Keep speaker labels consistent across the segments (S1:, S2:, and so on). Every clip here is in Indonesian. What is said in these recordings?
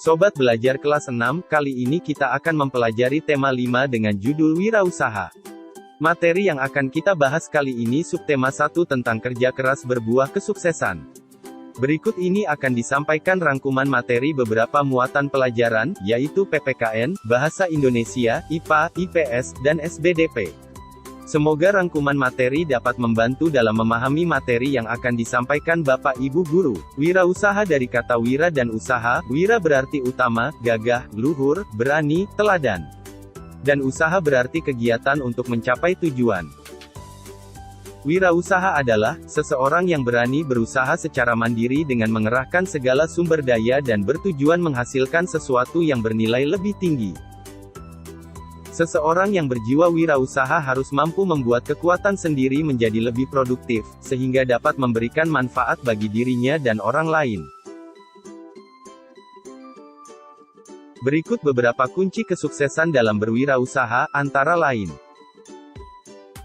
S1: Sobat belajar kelas 6, kali ini kita akan mempelajari tema 5 dengan judul Wirausaha. Materi yang akan kita bahas kali ini subtema 1 tentang kerja keras berbuah kesuksesan. Berikut ini akan disampaikan rangkuman materi beberapa muatan pelajaran, yaitu PPKN, Bahasa Indonesia, IPA, IPS, dan SBDP. Semoga rangkuman materi dapat membantu dalam memahami materi yang akan disampaikan Bapak Ibu Guru. Wirausaha dari kata wira dan usaha, wira berarti utama, gagah, luhur, berani, teladan. Dan usaha berarti kegiatan untuk mencapai tujuan. Wirausaha adalah seseorang yang berani berusaha secara mandiri dengan mengerahkan segala sumber daya dan bertujuan menghasilkan sesuatu yang bernilai lebih tinggi. Seseorang yang berjiwa wirausaha harus mampu membuat kekuatan sendiri menjadi lebih produktif, sehingga dapat memberikan manfaat bagi dirinya dan orang lain. Berikut beberapa kunci kesuksesan dalam berwirausaha, antara lain.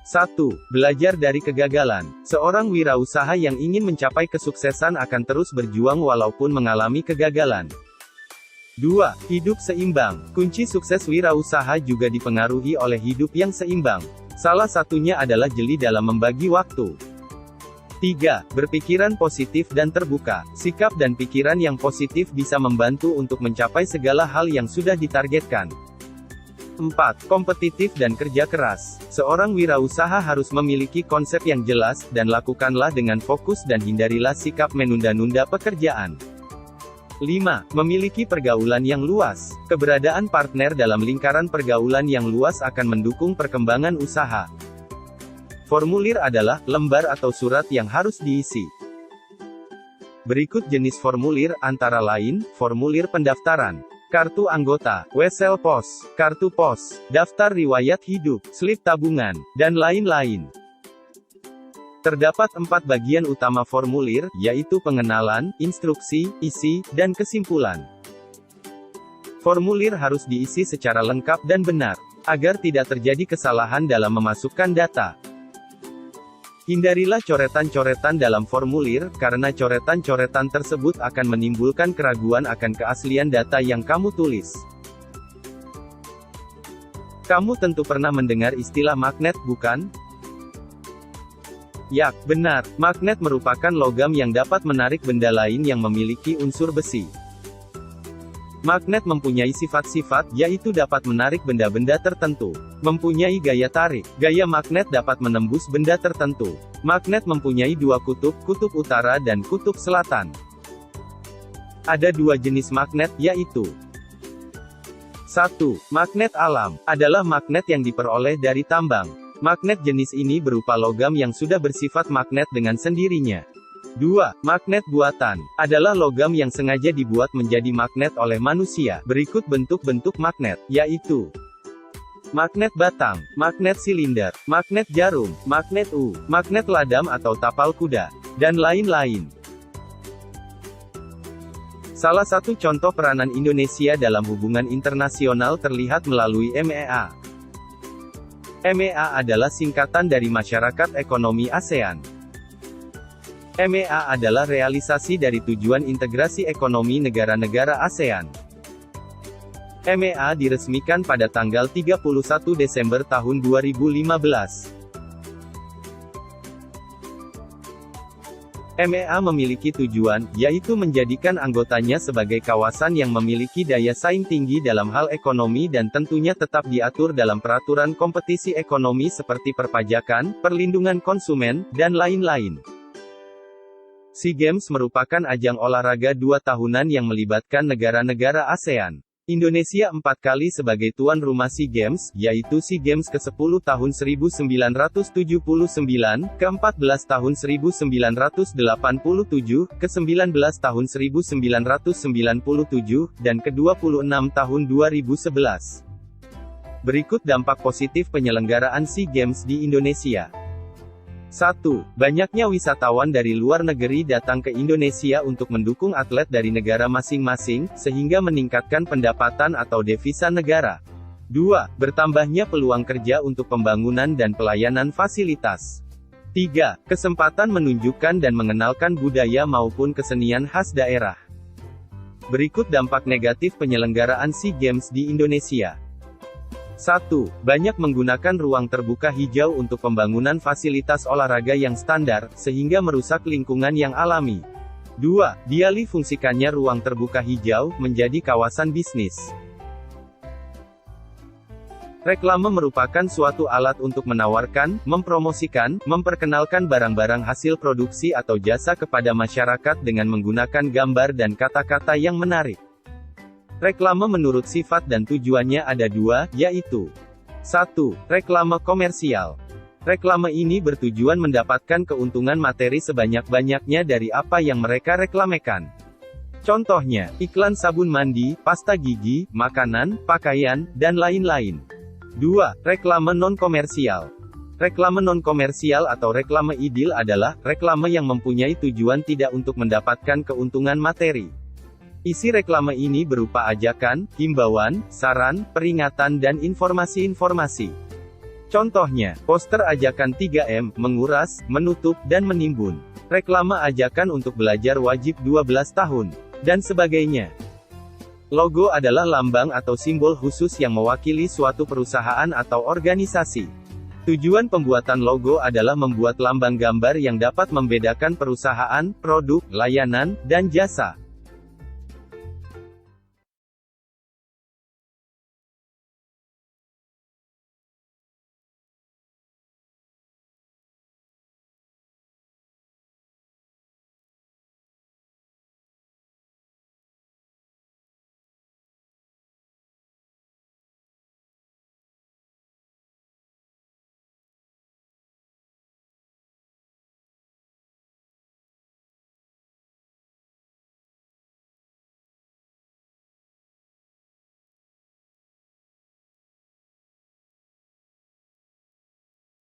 S1: 1. Belajar dari kegagalan. Seorang wirausaha yang ingin mencapai kesuksesan akan terus berjuang walaupun mengalami kegagalan. 2. Hidup seimbang. Kunci sukses wirausaha juga dipengaruhi oleh hidup yang seimbang. Salah satunya adalah jeli dalam membagi waktu. 3. Berpikiran positif dan terbuka. Sikap dan pikiran yang positif bisa membantu untuk mencapai segala hal yang sudah ditargetkan. 4. Kompetitif dan kerja keras. Seorang wirausaha harus memiliki konsep yang jelas, dan lakukanlah dengan fokus dan hindarilah sikap menunda-nunda pekerjaan. 5. Memiliki pergaulan yang luas. Keberadaan partner dalam lingkaran pergaulan yang luas akan mendukung perkembangan usaha. Formulir adalah lembar atau surat yang harus diisi. Berikut jenis formulir, antara lain, formulir pendaftaran, kartu anggota, wesel pos, kartu pos, daftar riwayat hidup, slip tabungan, dan lain-lain. Terdapat 4 bagian utama formulir, yaitu pengenalan, instruksi, isi, dan kesimpulan. Formulir harus diisi secara lengkap dan benar, agar tidak terjadi kesalahan dalam memasukkan data. Hindarilah coretan-coretan dalam formulir, karena coretan-coretan tersebut akan menimbulkan keraguan akan keaslian data yang kamu tulis. Kamu tentu pernah mendengar istilah magnet, bukan? Ya, benar, magnet merupakan logam yang dapat menarik benda lain yang memiliki unsur besi. Magnet mempunyai sifat-sifat, yaitu dapat menarik benda-benda tertentu. Mempunyai gaya tarik. Gaya magnet dapat menembus benda tertentu. Magnet mempunyai 2 kutub, kutub utara dan kutub selatan. Ada 2 jenis magnet, yaitu 1. Magnet alam, adalah magnet yang diperoleh dari tambang. Magnet jenis ini berupa logam yang sudah bersifat magnet dengan sendirinya. 2. Magnet buatan, adalah logam yang sengaja dibuat menjadi magnet oleh manusia. Berikut bentuk-bentuk magnet, yaitu magnet batang, magnet silinder, magnet jarum, magnet magnet ladam atau tapal kuda, dan lain-lain. Salah satu contoh peranan Indonesia dalam hubungan internasional terlihat melalui MEA. MEA adalah singkatan dari Masyarakat Ekonomi ASEAN. MEA adalah realisasi dari tujuan integrasi ekonomi negara-negara ASEAN. MEA diresmikan pada tanggal 31 Desember tahun 2015. MEA memiliki tujuan, yaitu menjadikan anggotanya sebagai kawasan yang memiliki daya saing tinggi dalam hal ekonomi dan tentunya tetap diatur dalam peraturan kompetisi ekonomi seperti perpajakan, perlindungan konsumen, dan lain-lain. SEA Games merupakan ajang olahraga 2 tahunan yang melibatkan negara-negara ASEAN. Indonesia 4 kali sebagai tuan rumah SEA Games, yaitu SEA Games ke-10 tahun 1979, ke-14 tahun 1987, ke-19 tahun 1997, dan ke-26 tahun 2011. Berikut dampak positif penyelenggaraan SEA Games di Indonesia. 1. Banyaknya wisatawan dari luar negeri datang ke Indonesia untuk mendukung atlet dari negara masing-masing, sehingga meningkatkan pendapatan atau devisa negara. 2. Bertambahnya peluang kerja untuk pembangunan dan pelayanan fasilitas. 3. Kesempatan menunjukkan dan mengenalkan budaya maupun kesenian khas daerah. Berikut dampak negatif penyelenggaraan SEA Games di Indonesia. 1. Banyak menggunakan ruang terbuka hijau untuk pembangunan fasilitas olahraga yang standar, sehingga merusak lingkungan yang alami. 2. Dialih fungsikannya ruang terbuka hijau, menjadi kawasan bisnis. Reklame merupakan suatu alat untuk menawarkan, mempromosikan, memperkenalkan barang-barang hasil produksi atau jasa kepada masyarakat dengan menggunakan gambar dan kata-kata yang menarik. Reklame menurut sifat dan tujuannya ada dua, yaitu 1. Reklame komersial. Reklame ini bertujuan mendapatkan keuntungan materi sebanyak-banyaknya dari apa yang mereka reklamekan. Contohnya, iklan sabun mandi, pasta gigi, makanan, pakaian, dan lain-lain. 2. Reklame non-komersial. Reklame non-komersial atau reklame idil adalah reklame yang mempunyai tujuan tidak untuk mendapatkan keuntungan materi. Isi reklame ini berupa ajakan, himbauan, saran, peringatan dan informasi-informasi. Contohnya, poster ajakan 3M, menguras, menutup, dan menimbun. Reklame ajakan untuk belajar wajib 12 tahun, dan sebagainya. Logo adalah lambang atau simbol khusus yang mewakili suatu perusahaan atau organisasi. Tujuan pembuatan logo adalah membuat lambang gambar yang dapat membedakan perusahaan, produk, layanan, dan jasa.